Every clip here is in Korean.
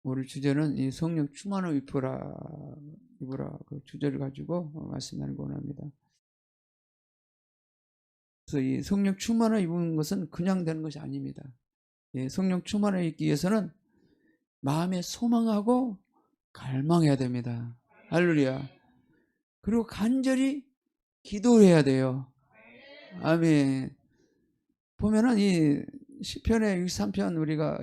오늘 주제는 이 성령 충만을 입으라 그 주제를 가지고 말씀 나누고 원합니다. 그래서 이 성령 충만을 입은 것은 그냥 되는 것이 아닙니다. 예, 성령 충만을 입기 위해서는 마음에 소망하고 갈망해야 됩니다. 할렐루야. 그리고 간절히 기도해야 돼요. 아멘. 보면은 이 시편의 63편 우리가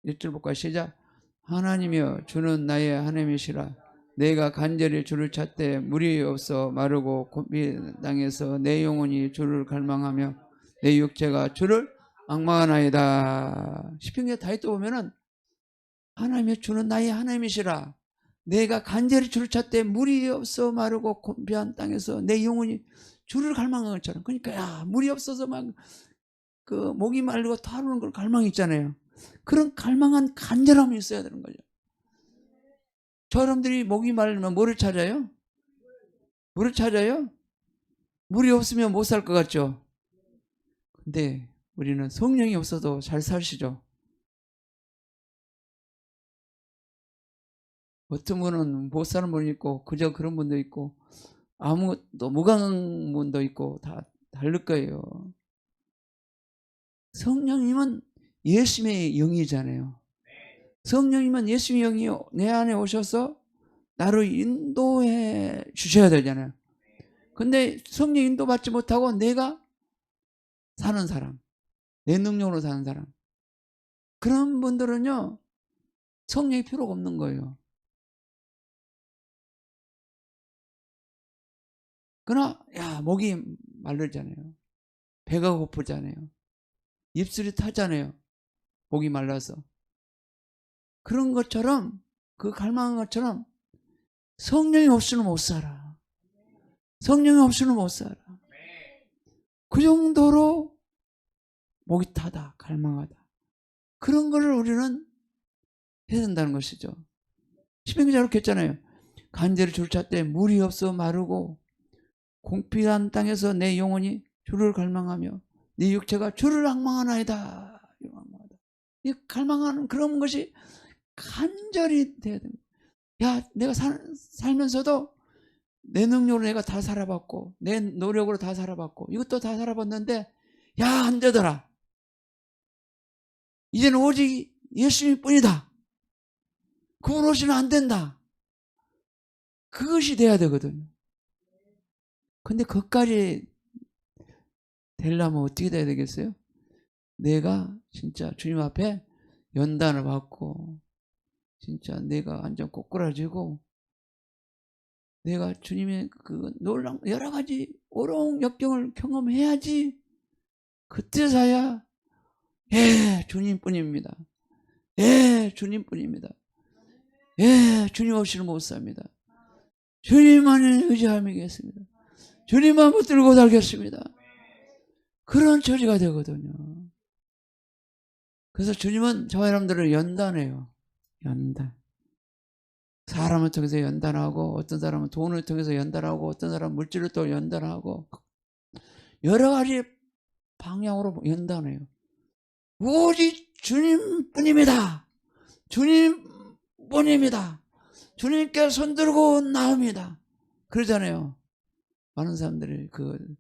1절 볼까요? 시작. 하나님이여 주는 나의 하나님이시라. 내가 간절히 주를 찾되 물이 없어 마르고 고비 땅에서 내 영혼이 주를 갈망하며 내 육체가 주를 앙망하나이다. 시편기에 다윗도 보면은 하나님이여 주는 나의 하나님이시라. 내가 간절히 주를 찾되 물이 없어 마르고 고비한 땅에서 내 영혼이 주를 갈망하는 것처럼. 그러니까 야 물이 없어서 막 그 목이 마르고 타오르는 걸 갈망이 있잖아요. 그런 갈망한 간절함이 있어야 되는 거죠. 저 여러분들이 목이 마르면 뭐를 찾아요? 물을 찾아요? 물이 없으면 못 살 것 같죠? 근데 우리는 성령이 없어도 잘 사시죠. 어떤 분은 못 사는 분이 있고 그저 그런 분도 있고 아무것도 무강한 분도 있고 다 다를 거예요. 성령님은 예수님의 영이잖아요. 성령님은 예수님의 영이 내 안에 오셔서 나를 인도해 주셔야 되잖아요. 근데 성령 인도받지 못하고 내가 사는 사람, 내 능력으로 사는 사람, 그런 분들은요 성령이 필요가 없는 거예요. 그러나 야 목이 마르잖아요. 배가 고프잖아요. 입술이 타잖아요. 목이 말라서. 그런 것처럼 그 갈망한 것처럼 성령이 없이는 못 살아. 성령이 없이는 못 살아. 그 정도로 목이 타다 갈망하다. 그런 거를 우리는 해야 된다는 것이죠. 시편기자 이렇게 했잖아요. 간절히 주를 찾되 물이 없어 마르고 공피한 땅에서 내 영혼이 주를 갈망하며 네 육체가 주를 앙망하나이다. 이 갈망하는 그런 것이 간절히 돼야 됩니다. 야 내가 살면서도 내 능력으로 내가 다 살아봤고 내 노력으로 다 살아봤고 이것도 다 살아봤는데 야 안 되더라. 이제는 오직 예수님 뿐이다. 그분 없이는 안 된다. 그것이 돼야 되거든요. 근데 그것까지 되려면 어떻게 돼야 되겠어요? 내가 진짜 주님 앞에 연단을 받고 진짜 내가 완전 꼬꾸라지고 내가 주님의 그 놀라운 여러 가지 어려운 역경을 경험해야지 그때서야 예 주님뿐입니다. 예 주님뿐입니다. 예 주님 없이는 못 삽니다. 주님만을 의지하겠습니다. 주님만 붙들고 살겠습니다. 그런 처지가 되거든요. 그래서 주님은 저와 여러분들을 연단해요. 연단. 사람을 통해서 연단하고 어떤 사람은 돈을 통해서 연단하고 어떤 사람은 물질을 또 연단하고 여러 가지 방향으로 연단해요. 오직 주님뿐입니다. 주님뿐입니다. 주님께 손들고 나옵니다. 그러잖아요. 많은 사람들이 그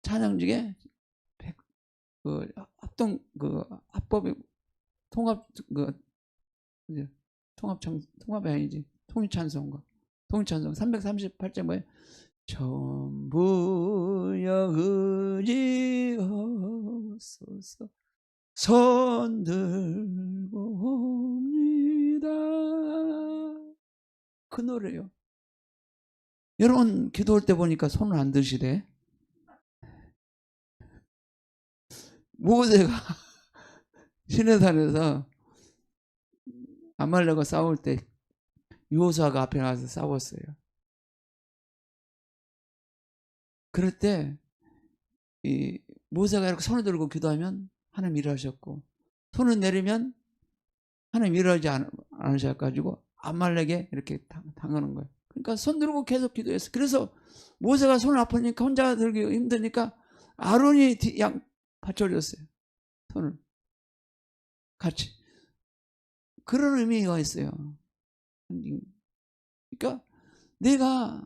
찬양 중에 그 합동 그 합법이 통합 그 통합이 아니지 통일찬송가 통일찬송 338절 뭐예요? 전부여 의지하소서 손들고 옵니다. 그 노래요. 여러분 기도할 때 보니까 손을 안 드시대. 모세가 시내산에서 아말렉과 싸울 때 여호수아가 앞에 나가서 싸웠어요. 그럴 때 이 모세가 이렇게 손을 들고 기도하면 하나님 일하셨고 손을 내리면 하나님 일하지 않으셔가지고 아말렉에 이렇게 당하는 거예요. 그러니까 손 들고 계속 기도했어. 그래서 모세가 손을 아프니까 혼자 들기 힘드니까 아론이 양 받쳐줬어요. 손을 같이. 그런 의미가 있어요. 그러니까 내가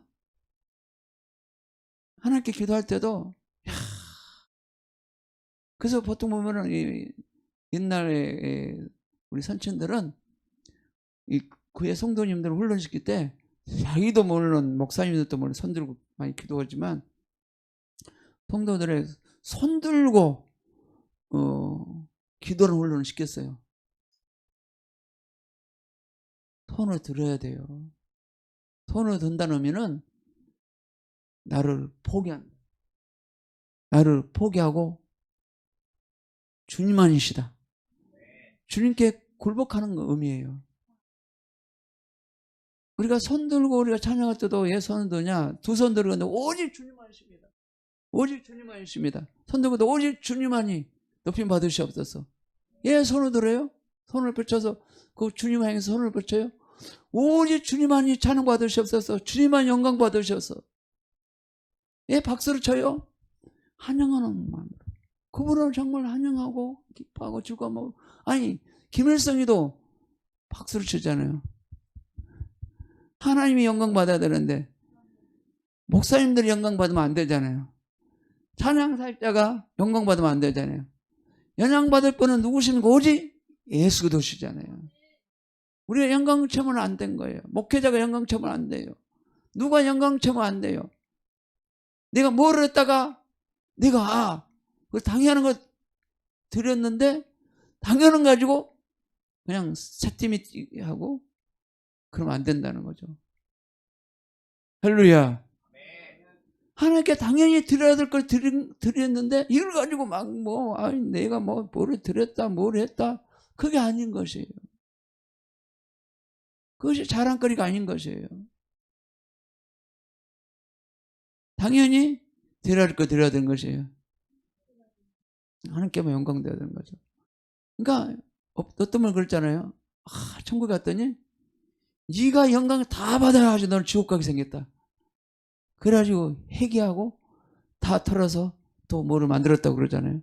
하나님께 기도할 때도, 그래서 보통 보면은 옛날에 우리 선천들은 이 교회 성도님들을 훈련시킬 때 자기도 모르는, 목사님들도 모르는 손 들고 많이 기도하지만 성도들의 손 들고 기도를 훈련을 시켰어요. 손을 들어야 돼요. 손을 든다는 의미는 나를 포기하고 주님만이시다. 주님께 굴복하는 의미예요. 우리가 손 들고 우리가 찬양할 때도 왜 손을 드냐? 두 손 들었는데 오직 주님만이십니다. 오직 주님만이십니다. 손 들고도 오직 주님만이 높임 받으시옵소서. 예, 손을 들어요? 손을 펼쳐서 그 주님 향해서 손을 펼쳐요? 오직 주님만이 찬양 받으시옵소서. 주님만 영광 받으시옵소서. 예, 박수를 쳐요? 환영하는 마음으로. 그분을 정말 환영하고 기뻐하고 즐거워하고. 아니, 김일성이도 박수를 치잖아요. 하나님이 영광 받아야 되는데 목사님들이 영광 받으면 안 되잖아요. 찬양 사역자가 영광 받으면 안 되잖아요. 영광 받을 분은 누구신가? 오직 예수 그리스도시잖아요. 우리가 영광 채우면 안 된 거예요. 목회자가 영광 채우면 안 돼요. 누가 영광 채우면 안 돼요. 내가 뭐를 했다가 내가 그걸 당연한 거 드렸는데 당연한 거 가지고 그냥 새띠미 하고 그러면 안 된다는 거죠. 할렐루야. 하나님께 당연히 드려야 될 걸 드렸는데 이걸 가지고 막 내가 뭐를 드렸다 뭘 했다, 그게 아닌 것이에요. 그것이 자랑거리가 아닌 것이에요. 당연히 드려야 될 거 드려야 되는 것이에요. 하나님께만 영광되어야 되는 거죠. 그러니까 어떤 분 그랬잖아요. 천국에 갔더니 네가 영광을 다 받아야지 너는 지옥 가게 생겼다. 그래가지고 회개하고 다 털어서 또 뭐를 만들었다고 그러잖아요.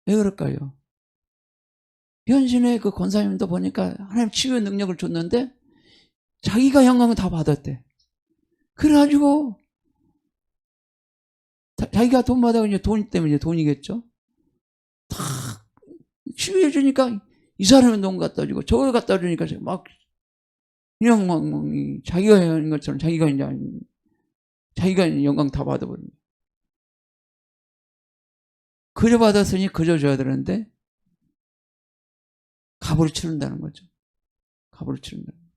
왜 그럴까요? 현신의 그 권사님도 보니까 하나님 치유의 능력을 줬는데 자기가 영광을 다 받았대. 그래가지고 자기가 돈 받아서 이제 돈 때문에 이제 돈이겠죠. 다 치유해 주니까 이 사람은 돈 갖다 주고 저걸 갖다 주니까 막 그냥 막 자기가 하는 것처럼 자기가 영광 다 받아버립니다. 그저 받았으니 그저 줘야 되는데 값을 치른다는 거죠. 값을 치른다는 거죠.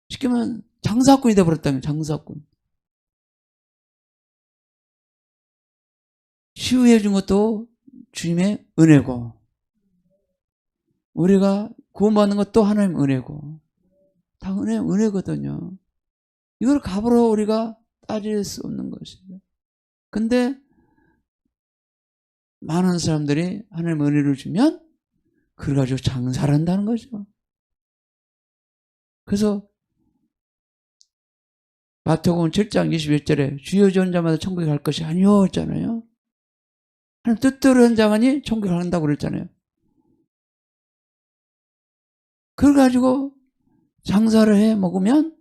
쉽게 말하면 장사꾼이 되어버렸다면 장사꾼. 치유해 준 것도 주님의 은혜고 우리가 구원받는 것도 하나님의 은혜고 다 은혜거든요. 이걸 값으로 우리가 따질 수 없는 것이죠. 근데 많은 사람들이 하나님의 은혜를 주면 그걸 가지고 장사를 한다는 거죠. 그래서 마태복음 7장 21절에 주여 주는 자마다 천국에 갈 것이 아니오 했잖아요. 하나님 뜻대로 한 자만이 천국에 간다고 그랬잖아요. 그걸 가지고 장사를 해 먹으면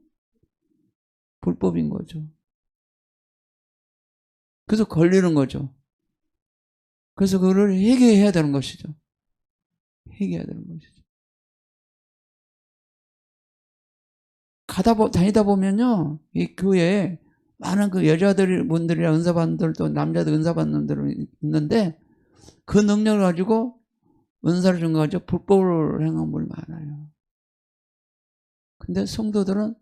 불법인 거죠. 그래서 걸리는 거죠. 그래서 그거를 회개해야 되는 것이죠. 회개해야 되는 것이죠. 다니다 보면요, 이 교회에 많은 그 여자분들이랑 은사받는 분들도 남자들 은사받는 분들은 있는데 그 능력을 가지고 은사를 준 거 가지고 불법을 행한 분이 많아요. 근데 성도들은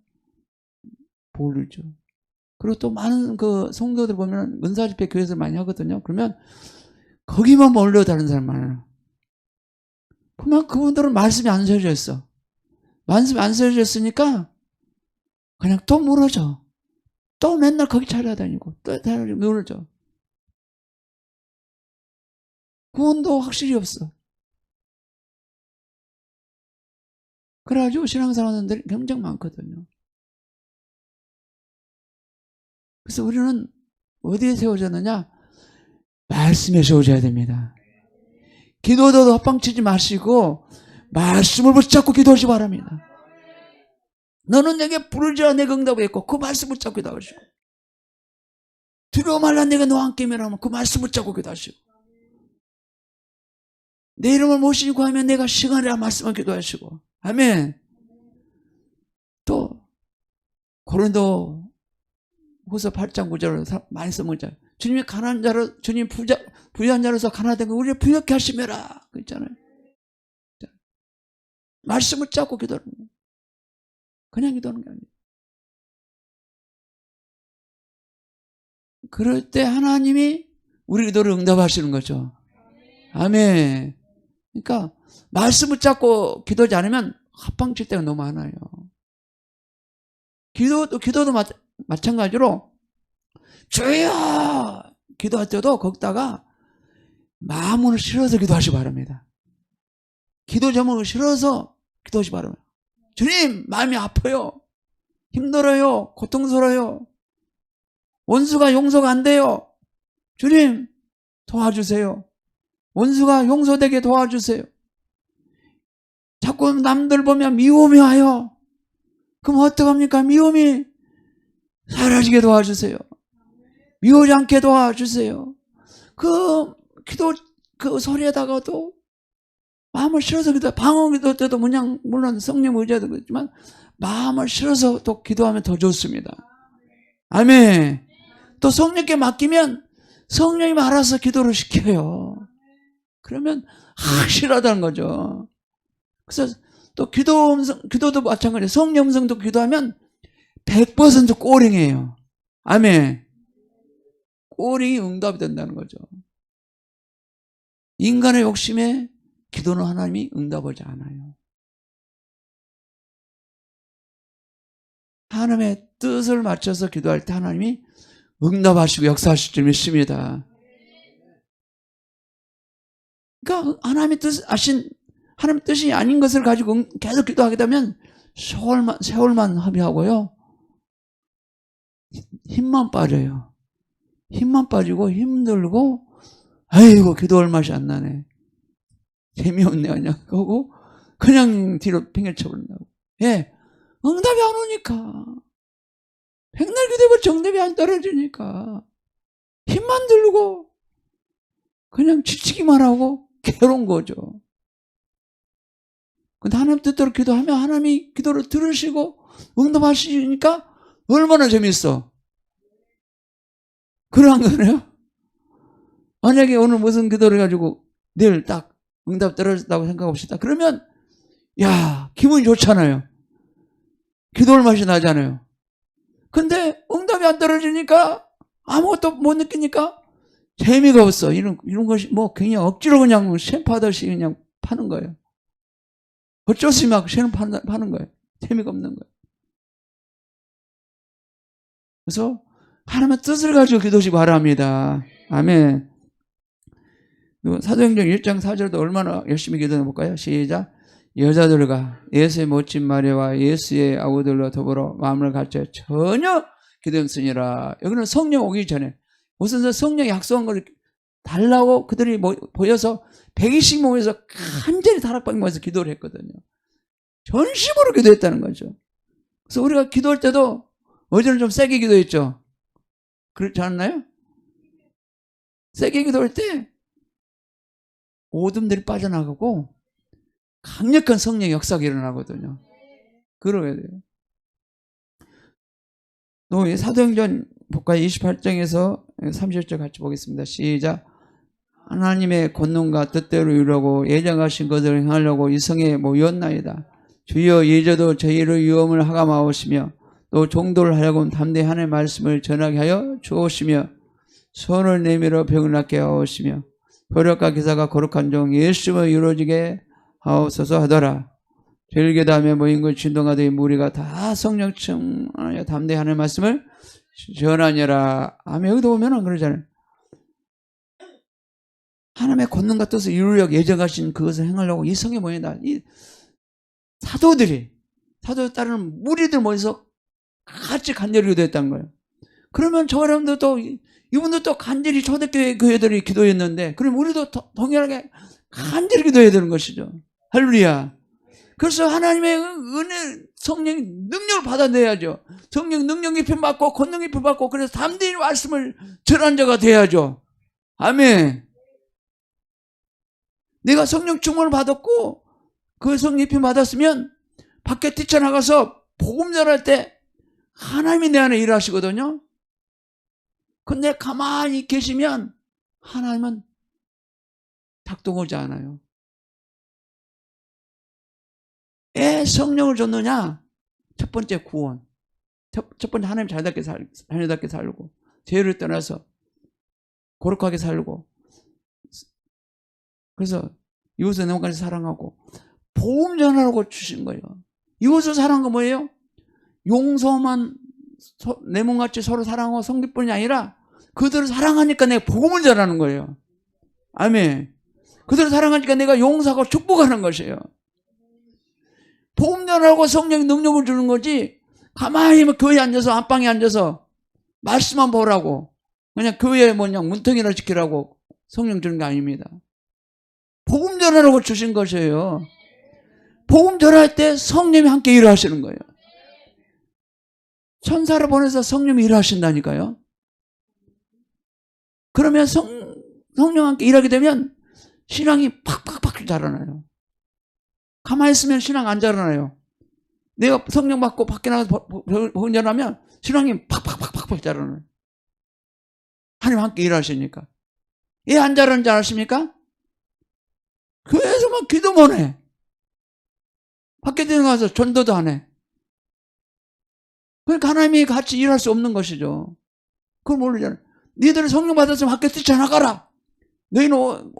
모르죠. 그리고 또 많은 그 성도들 보면 은사 집회 교회에서 많이 하거든요. 그러면 거기만 몰려 다른 사람 많아요. 그러면 그분들은 말씀이 안 서져 있어. 말씀이 안 서져 있으니까 그냥 또 무너져. 또 맨날 거기 찾아다니고 또 무너져. 구원도 확실히 없어. 그래가지고 신앙생활하는 분들이 굉장히 많거든요. 그래서 우리는 어디에 세워졌느냐? 말씀에 세워져야 됩니다. 기도도 헛방치지 마시고 말씀을 붙잡고 기도하시 바랍니다. 너는 내게 부르지라 내가 응답했고 그 말씀 붙잡고 기도하시고, 두려워 말라 내가 너와 함께 면하면 그 말씀 붙잡고 기도하시고, 내 이름을 모시니 구하면 내가 시간이라 말씀을 기도하시고. 아멘. 또 고린도 후서 8장 9절로 많이 써먹잖아요. 주님이 가난한 자로, 주님 부유한 자로서 가난하던 거 우리를 부유하게 하시며라. 그 있잖아요. 말씀을 잡고 기도하는 거예요. 그냥 기도하는 게 아니에요. 그럴 때 하나님이 우리 기도를 응답하시는 거죠. 아멘. 그러니까 말씀을 잡고 기도하지 않으면 합방칠 때가 너무 많아요. 기도도 마찬가지로 주여 기도할 때도 거기다가 마음을 실어서 기도하시기 바랍니다. 기도 제목을 실어서 기도하시기 바랍니다. 주님, 마음이 아파요. 힘들어요. 고통스러워요. 원수가 용서가 안 돼요. 주님, 도와주세요. 원수가 용서되게 도와주세요. 자꾸 남들 보면 미움이 와요. 그럼 어떡합니까? 미움이 사라지게 도와주세요. 미우지 않게 도와주세요. 그 소리에다가도 마음을 실어서 기도, 방언 기도 때도 물론 성령 의지도 그렇지만 마음을 실어서 또 기도하면 더 좋습니다. 아멘. 또 성령께 맡기면 성령이 알아서 기도를 시켜요. 그러면 확실하다는 거죠. 그래서 또 기도도 마찬가지예요. 성령 음성도 기도하면 100% 꼬링이에요. 아멘. 꼬링이 응답이 된다는 거죠. 인간의 욕심에 기도는 하나님이 응답하지 않아요. 하나님의 뜻을 맞춰서 기도할 때 하나님이 응답하시고 역사하실 줄 믿습니다. 그러니까 하나님의 하나님 뜻이 아닌 것을 가지고 계속 기도하게 되면 세월만 허비하고요. 힘만 빠져요. 힘만 빠지고 힘들고, 아이고 기도할 맛이 안 나네. 재미없네 그냥 하고 그냥 뒤로 팽개쳐버린다고. 예, 응답이 안 오니까. 백날 기도해도 정답이 안 떨어지니까 힘만 들고 그냥 지치기만 하고 괴로운 거죠. 근데 하나님 뜻대로 기도하면 하나님이 기도를 들으시고 응답하시니까 얼마나 재밌어. 그러한 거네요. 만약에 오늘 무슨 기도를 가지고 내일 딱 응답 떨어졌다고 생각합시다. 그러면 야, 기분이 좋잖아요. 기도할 맛이 나잖아요. 근데 응답이 안 떨어지니까 아무것도 못 느끼니까 재미가 없어. 이런 것이 뭐 그냥 억지로 그냥 샘파듯이 그냥 파는 거예요. 어쩔 수 없이 막 샘 파는 거예요. 재미가 없는 거예요. 그래서 하나님의 뜻을 가지고 기도하시기 바랍니다. 아멘. 사도행전 1장 4절도 얼마나 열심히 기도해 볼까요? 시작. 여자들과 예수의 멋진 마리아와 예수의 아우들과 더불어 마음을 갖춰 전혀 기도했으니라. 여기는 성령 오기 전에 무슨 성령이 약속한 걸 달라고 그들이 보여서 120씩 모여서 간절히 다락방 모여서 기도를 했거든요. 전심으로 기도했다는 거죠. 그래서 우리가 기도할 때도 어제는 좀 세게 기도했죠. 그렇지 않나요? 세게 기도할 때 오둠들이 빠져나가고 강력한 성령의 역사가 일어나거든요. 그러야 돼요. 또 사도행전 복과 28장에서 30절 같이 보겠습니다. 시작. 하나님의 권능과 뜻대로 이루려고 예정하신 것을 행하려고 이 성에 모였나이다. 주여 예저도 저희를 위험을 하감하옵시며 또 종도를 하려고 담대히 하나님의 말씀을 전하게 하여 주옵시며 손을 내밀어 병을 낫게 하옵시며 효력과 기사가 거룩한 종 예수를 이루어지게 하옵소서 하더라. 절개담에 모인 것 진동하더니 무리가 다 성령 충만하여 담대히 하나님의 말씀을 전하니라. 아멘. 여기도 보면은 그러잖아요. 하나님의 권능과 뜻을 이루려고 예정하신 그것을 행하려고 이 성에 모인다. 이 사도들 따르는 무리들 모여서 같이 간절히 기도했다는 거예요. 그러면 저 사람도 또 이분도 또 간절히 초대교회 교회들이 기도했는데, 그럼 우리도 동일하게 간절히 기도해야 되는 것이죠. 할렐루야. 그래서 하나님의 은혜, 성령의 능력을 받아내야죠. 성령 능력 입힘 받고 권능 입힘 받고 그래서 담대히 말씀을 전한 자가 돼야죠. 아멘. 내가 성령 충만을 받았고 그 성령 입힘 받았으면 밖에 뛰쳐나가서 복음 전할 때 하나님이 내 안에 일하시거든요. 근데 가만히 계시면 하나님은 작동하지 않아요. 왜 성령을 줬느냐? 첫 번째 구원. 첫 번째 하나님 자녀답게 살고 죄를 떠나서 거룩하게 살고 그래서 이웃의 내모까지 사랑하고 복음 전하라고 주신 거예요. 이웃을 사랑한 거 뭐예요? 용서만 내 몸같이 서로 사랑하고 성기뿐이 아니라 그들을 사랑하니까 내가 복음을 전하는 거예요. 아멘. 그들을 사랑하니까 내가 용서하고 축복하는 것이에요. 복음 전하고 성령의 능력을 주는 거지 가만히 교회에 앉아서 안방에 앉아서 말씀만 보라고 그냥 교회에 뭐냐 문턱이나 지키라고 성령 주는 게 아닙니다. 복음 전하라고 주신 것이에요. 복음 전할 때 성령이 함께 일하시는 거예요. 천사를 보내서 성령이 일하신다니까요. 그러면 성령과 함께 일하게 되면 신앙이 팍팍팍 자라나요. 가만히 있으면 신앙 안 자라나요. 내가 성령 받고 밖에 나가서 복음 전하면 신앙이 팍팍팍팍 자라나요. 하나님 함께 일하시니까. 왜 안 자라는지 아십니까? 교회에서만 기도만 해. 밖에 들어가서 전도도 안 해. 그러니까 하나님이 같이 일할 수 없는 것이죠. 그걸 모르잖아요. 너희들은 성령 받았으면 밖에 뛰쳐나가라. 너희는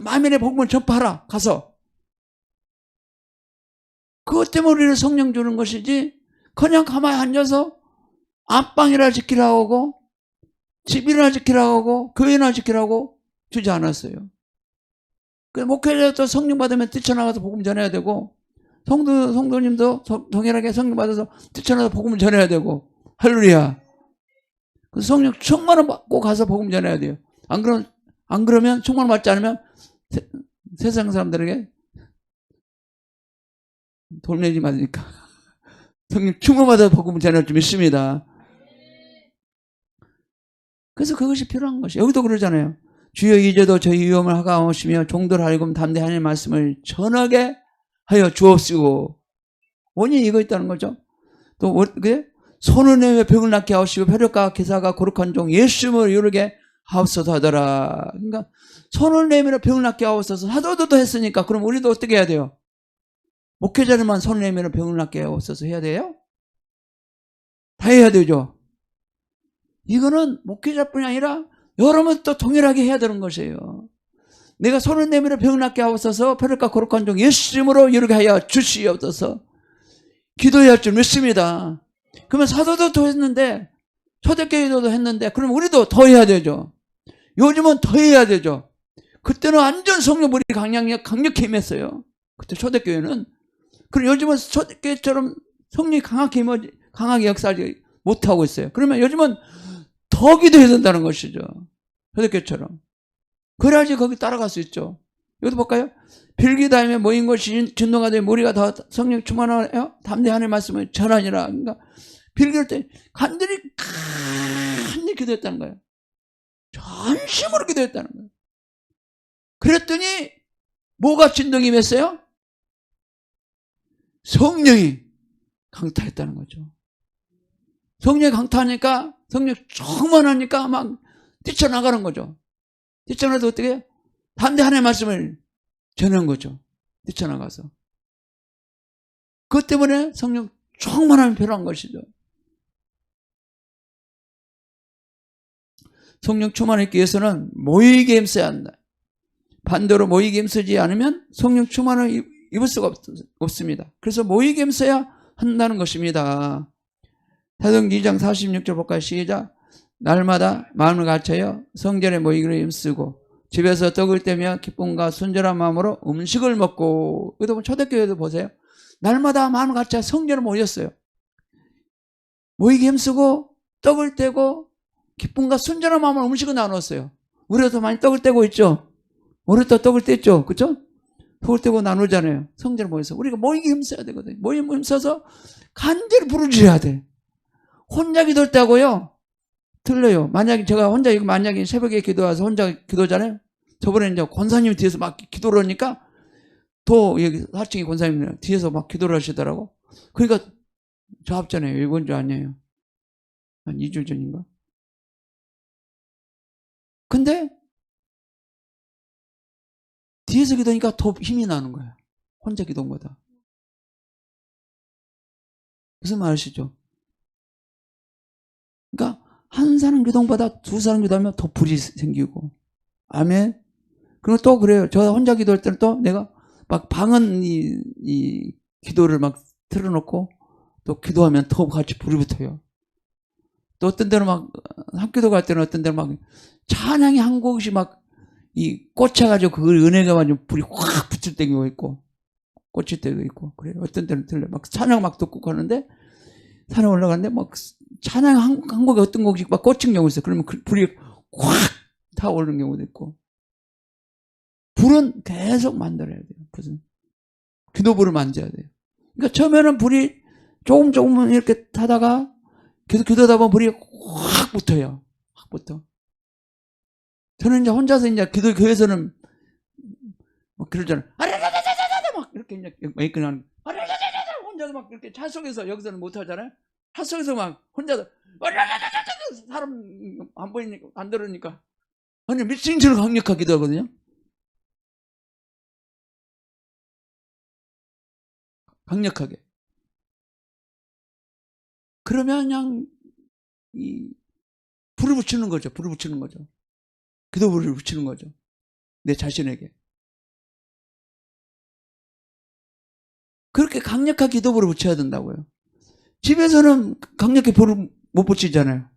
만민의 복음을 전파하라. 가서. 그것 때문에 우리는 성령 주는 것이지 그냥 가만히 앉아서 안방이나 지키라고 하고 집이나 지키라고 하고 교회나 지키라고 주지 않았어요. 목회자도 성령 받으면 뛰쳐나가서 복음 전해야 되고 성도님도 동일하게 성령 받아서 뛰쳐나가서 복음을 전해야 되고 할렐루야. 그 성령 충만을 받고 가서 복음 전해야 돼요. 안 그러면 충만을 받지 않으면 세상 사람들에게 돌매지 맞으니까 성령 충만 받아서 복음을 전할 줄 믿습니다. 그래서 그것이 필요한 것이 여기도 그러잖아요. 주여 이제도 저희 위험을 하가오시며 종들 하여금 담대히 하나님의 말씀을 전하게 하여 주옵시고 원인이 이거 있다는 거죠. 또 손을 내며 병을 낫게 하시고 혈육과 기사가 거룩한 종 예수님을 이루게 하옵소서 하더라. 그러니까 손을 내밀어 병을 낫게 하옵소서 사도도 했으니까 그럼 우리도 어떻게 해야 돼요? 목회자들만 손을 내밀어 병을 낫게 하옵소서 해야 돼요? 다 해야 되죠. 이거는 목회자뿐이 아니라 여러분 또 동일하게 해야 되는 것이에요. 내가 손을 내밀어 병을 낫게 하옵소서 혈육과 거룩한 종 예수님으로 이루게 하여 주시옵소서 기도해야 할 줄 믿습니다. 그러면 사도도 더 했는데 초대교회도 했는데 그럼 우리도 더 해야 되죠. 요즘은 더 해야 되죠. 그때는 완전 성령불이 강력히 임했어요. 그때 초대교회는. 그럼 요즘은 초대교회처럼 성령이 강하게 역사하지 못하고 있어요. 그러면 요즘은 더 기도해야 된다는 것이죠. 초대교회처럼. 그래야지 거기 따라갈 수 있죠. 여기도 볼까요? 빌기다음에 모인 것이 진노가 되어 무리가 더 성령 충만하여 담대히 하나님의 말씀을 전하니라. 그러니까 빌기할 때 간절히 기도했다는 거예요. 전심으로 기도했다는 거예요. 그랬더니 뭐가 진동이 임했어요? 성령이 강타했다는 거죠. 성령이 강타하니까 성령 충만하니까 막 뛰쳐나가는 거죠. 뛰쳐나가도 어떻게 해요? 담대히 하나님의 말씀을 전한 거죠. 뛰쳐나가서. 그것 때문에 성령 충만함이 필요한 것이죠. 성령 충만을 입기 위해서는 모이게 힘써야 한다. 반대로 모이게 힘쓰지 않으면 성령 충만을 입을 수가 없습니다. 그래서 모이게 힘써야 한다는 것입니다. 사도행전 2장 46절 볼까요? 시작. 날마다 마음을 갖춰여 성전에 모이기로 힘쓰고 집에서 떡을 떼며 기쁨과 순전한 마음으로 음식을 먹고. 여기도 보면 초대교회도 보세요. 날마다 마음을 갖춰 성전에 모였어요. 모이기 힘쓰고 떡을 떼고 기쁨과 순전한 마음으로 음식을 나눴어요. 우리가 더 많이 떡을 떼고 있죠. 모래떡 떡을 뗐죠. 그죠? 떡을 떼고 나누잖아요. 성전을 모여서. 우리가 모이기 힘써야 되거든요. 모이기 힘써서 간절히 부르짖어야 돼. 혼자 기도할 때하고요. 틀려요. 만약에 제가 혼자, 만약에 새벽에 기도와서 혼자 기도잖아요. 저번에 이제 권사님이 뒤에서 막 기도를 하니까 또 여기 4층에 권사님이 뒤에서 막 기도를 하시더라고. 그러니까 저 앞전에 이번 주 아니에요. 한 2주 전인가? 근데 뒤에서 기도하니까 더 힘이 나는 거야. 혼자 기도한 거다. 무슨 말 아시죠? 그러니까 한 사람 기도보다 두 사람 기도하면 더 불이 생기고. 아멘. 그리고 또 그래요. 저 혼자 기도할 때는 또 내가 막 방언 이 기도를 막 틀어놓고 또 기도하면 더 같이 불이 붙어요. 또 어떤 때는 막 학교도 갈 때는 어떤 때는 막 찬양이 한 곡씩 막 이 꽂혀가지고 그 은혜가 완전 불이 확 붙을 때가 있고 꽂힐 때도 있고 그래요. 어떤 때는 틀려. 막 찬양 막 듣고 가는데 산에 올라가는데 막 찬양 한 곡에 어떤 곡씩 막 꽂힌 경우 있어요. 그러면 그 불이 확 타오르는 경우도 있고. 불은 계속 만들어야 돼요. 무슨 기도불을 만져야 돼요. 그러니까 처음에는 불이 조금 이렇게 타다가 계속 기도하다 보면 불이 확 붙어요. 확 붙어. 저는 이제 혼자서 이제 기도 교회에서는 막 그러잖아요. 막 이렇게 이제 메이크는 혼자서 막 이렇게 차 속에서 여기서는 못 하잖아요. 차 속에서 막 혼자서 사람 안 보이니까 안 들으니까 아니 미친처럼 강력하게 기도하거든요. 강력하게. 그러면 그냥 이 불을 붙이는 거죠. 불을 붙이는 거죠. 기도불을 붙이는 거죠. 내 자신에게. 그렇게 강력하게 기도불을 붙여야 된다고요. 집에서는 강력하게 불을 못 붙이잖아요.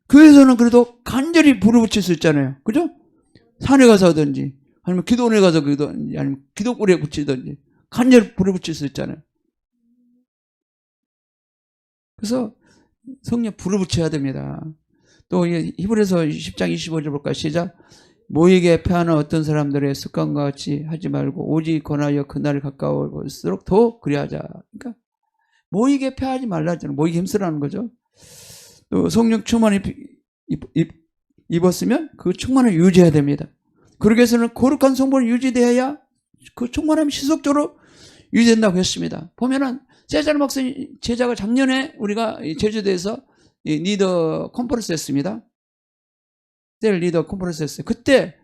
교회에서는 그래도 간절히 불을 붙일 수 있잖아요. 그죠? 산에 가서 하든지 아니면 기도원에 가서 기도하든지 아니면 기도불에 붙이든지 간절히 불을 붙일 수 있잖아요. 그래서 성령 불을 붙여야 됩니다. 또 히브리서 10장 25절 볼까요? 시작. 모이게 패하는 어떤 사람들의 습관과 같이 하지 말고 오직 권하여 그날을 가까워올수록 더 그리하자. 그러니까 모이게 패하지 말라잖아요. 모이게 힘쓰라는 거죠. 또 성령 충만을 입었으면 그 충만을 유지해야 됩니다. 그러기 위해서는 거룩한 성분을 유지돼야 그 충만함이 지속적으로 유지된다고 했습니다. 보면은 세자르 목사님 제자가 작년에 우리가 제주도에서 리더 컨퍼런스 했습니다. 셀 리더 컨퍼런스 했어요. 그때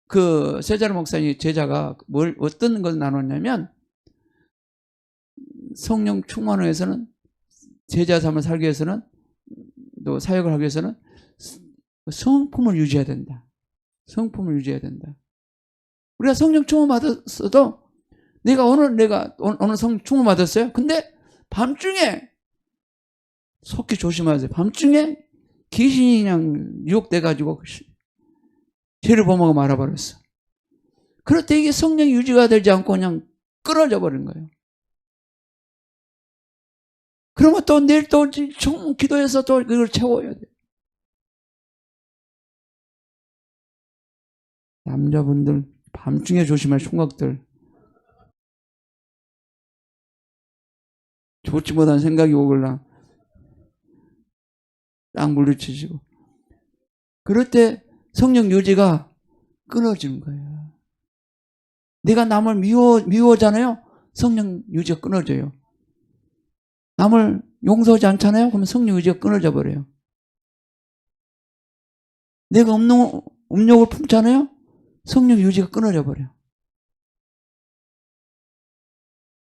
그 세자르 목사님 제자가 어떤 걸 나눴냐면 성령 충만을 위해서는 제자 삶을 살기 위해서는 또 사역을 하기 위해서는 성품을 유지해야 된다. 성품을 유지해야 된다. 우리가 성령 충만 받았어도 오늘 성령 충만 받았어요. 근데 밤중에 속히 조심하세요. 밤중에 귀신이 그냥 유혹돼가지고 죄를 범하고 말아버렸어. 그럴 때 이게 성령이 유지가 되지 않고 그냥 끊어져 버린 거예요. 그러면 또 내일 또 기도해서 또 이걸 채워야 돼. 남자분들 밤중에 조심할 총각들 좋지 못한 생각이 오걸라 딱 물리치시고 그럴 때 성령 유지가 끊어지는 거예요. 내가 남을 미워하잖아요. 성령 유지가 끊어져요. 남을 용서하지 않잖아요. 그러면 성령 유지가 끊어져 버려요. 내가 음욕을 품잖아요. 성령 유지가 끊어져 버려요.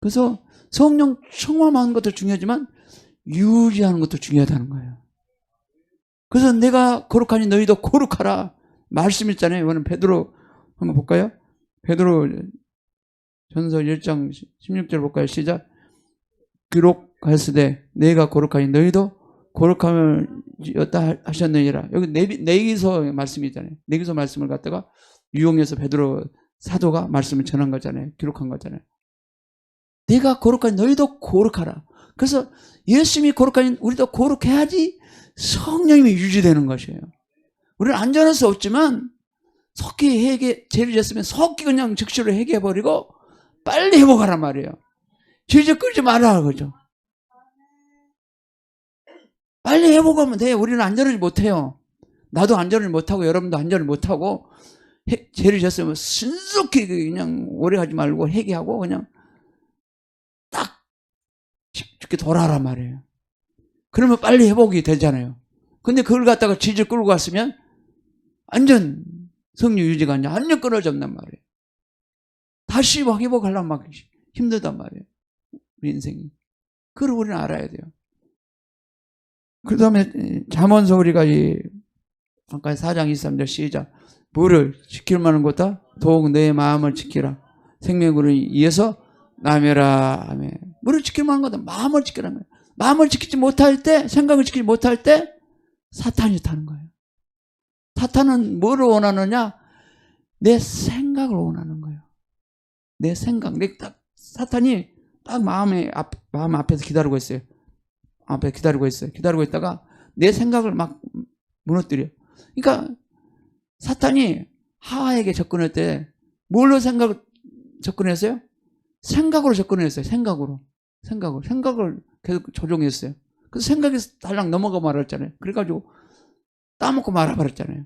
그래서 성령 충만하는 것도 중요하지만 유지하는 것도 중요하다는 거예요. 그래서 내가 거룩하니 너희도 거룩하라 말씀 있잖아요. 이거는 베드로 한번 볼까요? 베드로 전서 1장 16절 볼까요? 시작. 기록하시되 내가 거룩하니 너희도 거룩함을 였다 하셨느니라. 여기 내기서 말씀이잖아요. 내기서 말씀을 갖다가 유용해서 베드로 사도가 말씀을 전한 거잖아요. 기록한 거잖아요. 내가 거룩하니 너희도 거룩하라. 그래서 예수님이 거룩하니 우리도 거룩해야지 성령님이 유지되는 것이에요. 우리는 안전할 수 없지만 속히 죄를 졌으면 속히 그냥 즉시로 회개해버리고 빨리 회복하란 말이에요. 질질 끌지 말라 그죠. 빨리 회복하면 돼요. 우리는 안전을 못해요. 나도 안전을 못하고 여러분도 안전을 못하고 죄를 졌으면 신속히 그냥 오래 하지 말고 회개하고 그냥 딱 쉽게 돌아란 말이에요. 그러면 빨리 회복이 되잖아요. 근데 그걸 갖다가 질질 끌고 갔으면 완전 성령 유지가 아니라 완전 끊어졌단 말이에요. 다시 막 회복하려면 막 힘들단 말이에요. 우리 인생이. 그걸 우리는 알아야 돼요. 그 다음에 잠언서 우리가 아까 4장 23절 시작. 뭐를 지킬 만한 것다? 더욱 내 마음을 지키라. 생명으로 이어서 남여라. 아멘. 뭐를 지킬 만한 거다? 마음을 지키라는 거예요. 마음을 지키지 못할 때, 생각을 지키지 못할 때 사탄이 타는 거예요. 사탄은 뭐를 원하느냐? 내 생각을 원하는 거예요. 내 생각. 사탄이 딱 마음 앞에서 기다리고 있어요. 앞에 기다리고 있어요. 기다리고 있다가 내 생각을 막 무너뜨려. 그러니까 사탄이 하와에게 접근할 때 뭘로 접근했어요? 생각으로 접근했어요. 생각을 계속 조종했어요. 그래서 생각이 달랑 넘어가 말았잖아요. 그래가지고 따먹고 말아버렸잖아요.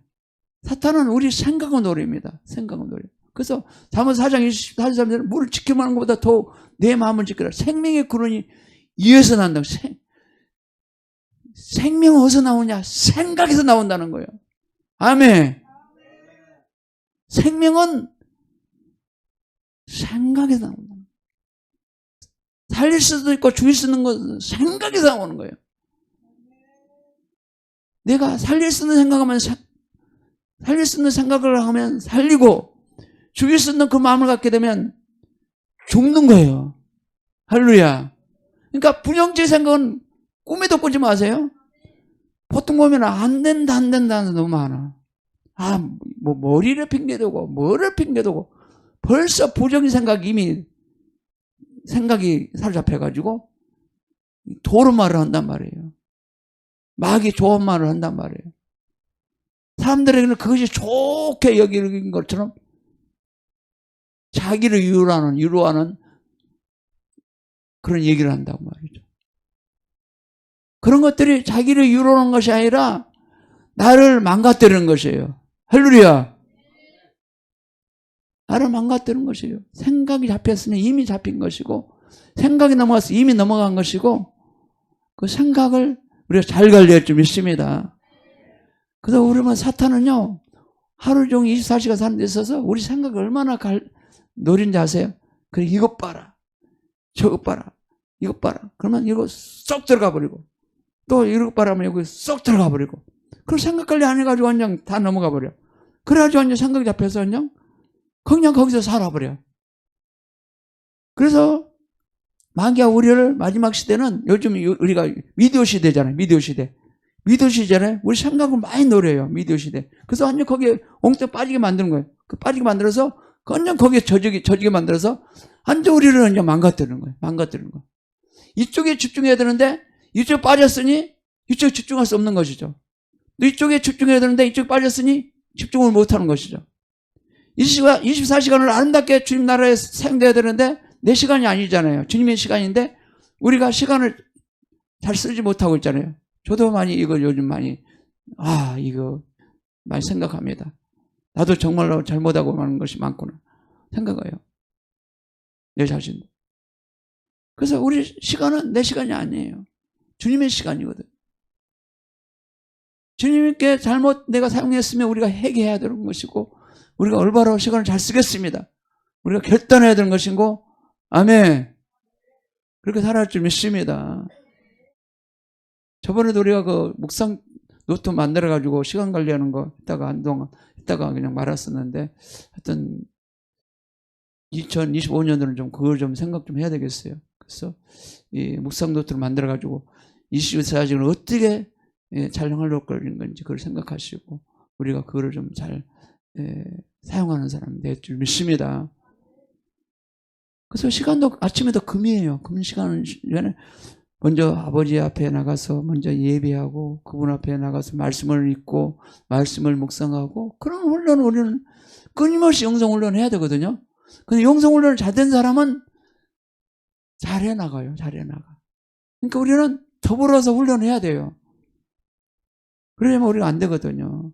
사탄은 우리 생각을 노립니다. 생각을 노려. 그래서 잠언 4장 23절에 물을 지켜하는 것보다 더 내 마음을 지켜라. 생명의 근원이 이에서 난다고. 생명은 어디서 나오냐? 생각에서 나온다는 거예요. 아멘. 생명은 생각에서 나온다. 살릴 수도 있고 죽일 수 있는 것은 생각에서 나오는 거예요. 내가 살릴 수 있는 생각하면 살릴 수 있는 생각을 하면 살리고 죽일 수 있는 그 마음을 갖게 되면 죽는 거예요. 할렐루야. 그러니까 부정적인 생각은 꿈에도 꾸지 마세요. 보통 보면 안 된다 너무 많아. 뭐 머리를 핑계대고 뭐를 핑계대고 벌써 부정적인 생각이 이미 생각이 사로잡혀가지고 도른 말을 한단 말이에요. 마귀 좋은 말을 한단 말이에요. 사람들에게는 그것이 좋게 여기는 것처럼 자기를 위로하는 그런 얘기를 한다고 말이죠. 그런 것들이 자기를 위로하는 것이 아니라 나를 망가뜨리는 것이에요. 할렐루야. 나를 망가뜨리는 것이에요. 생각이 잡혔으면 이미 잡힌 것이고 생각이 넘어갔으면 이미 넘어간 것이고 그 생각을 우리가 잘 관리할 줄 믿습니다. 그래서 우리는 사탄은요 하루 종일 24시간 사는 데 있어서 우리 생각을 얼마나 노린지 아세요? 그래 이것 봐라 저것 봐라 이것 봐라 그러면 이거 쏙 들어가 버리고 또 이것 봐라 하면 여기 쏙 들어가 버리고 그럼 생각 관리 안 해가지고 완전 다 넘어가 버려. 그래가지고 완전 생각이 잡혀서 그냥 거기서 살아버려. 그래서 마귀가 우리를 마지막 시대는 요즘 우리가 미디어 시대잖아요. 미디어 시대잖아요. 우리 생각을 많이 노려요. 미디어 시대. 그래서 완전 거기에 엉뚱 빠지게 만드는 거예요. 그 빠지게 만들어서 완전 거기에 젖게 만들어서 완전 우리를 완전 망가뜨리는 거예요. 이쪽에 집중해야 되는데 이쪽에 빠졌으니 이쪽에 집중할 수 없는 것이죠. 이쪽에 집중해야 되는데 이쪽에 빠졌으니 집중을 못하는 것이죠. 24시간을 아름답게 주님 나라에 사용돼야 되는데 내 시간이 아니잖아요. 주님의 시간인데 우리가 시간을 잘 쓰지 못하고 있잖아요. 저도 이걸 요즘 이거 많이 생각합니다. 나도 정말로 잘못하고 하는 것이 많구나 생각해요. 내 자신도. 그래서 우리 시간은 내 시간이 아니에요. 주님의 시간이거든. 주님께 잘못 내가 사용했으면 우리가 회개해야 되는 것이고 우리가 올바로 시간을 잘 쓰겠습니다. 우리가 결단해야 되는 것이고 아멘. 그렇게 살아갈 줄 믿습니다. 저번에도 우리가 그 묵상 노트 만들어가지고 시간 관리하는 거 이따가 그냥 말았었는데 하여튼 2025년도는 좀 그걸 좀 생각 좀 해야 되겠어요. 그래서 이 묵상 노트를 만들어가지고 24시간을 어떻게 촬영하려고 하는 건지 그걸 생각하시고 우리가 그거를 좀 잘 사용하는 사람 될 줄 믿습니다. 그래서 시간도 아침에도 금이에요. 금 시간은 먼저 아버지 앞에 나가서 먼저 예배하고 그분 앞에 나가서 말씀을 읽고 말씀을 묵상하고 그런 훈련을 우리는 끊임없이 영성훈련을 해야 되거든요. 근데 영성훈련을 잘 된 사람은 잘해 나가요. 잘해 나가. 그러니까 우리는 더불어서 훈련해야 돼요. 그러려면 우리가 안 되거든요.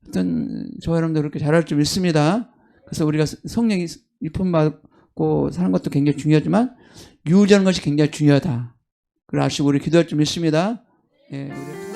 하여튼 저와 여러분들 그렇게 잘할 줄 믿습니다. 그래서 우리가 성령이 일품 받고 사는 것도 굉장히 중요하지만 유지하는 것이 굉장히 중요하다. 그걸 아시고 우리 기도할 줄 믿습니다. 예, 우리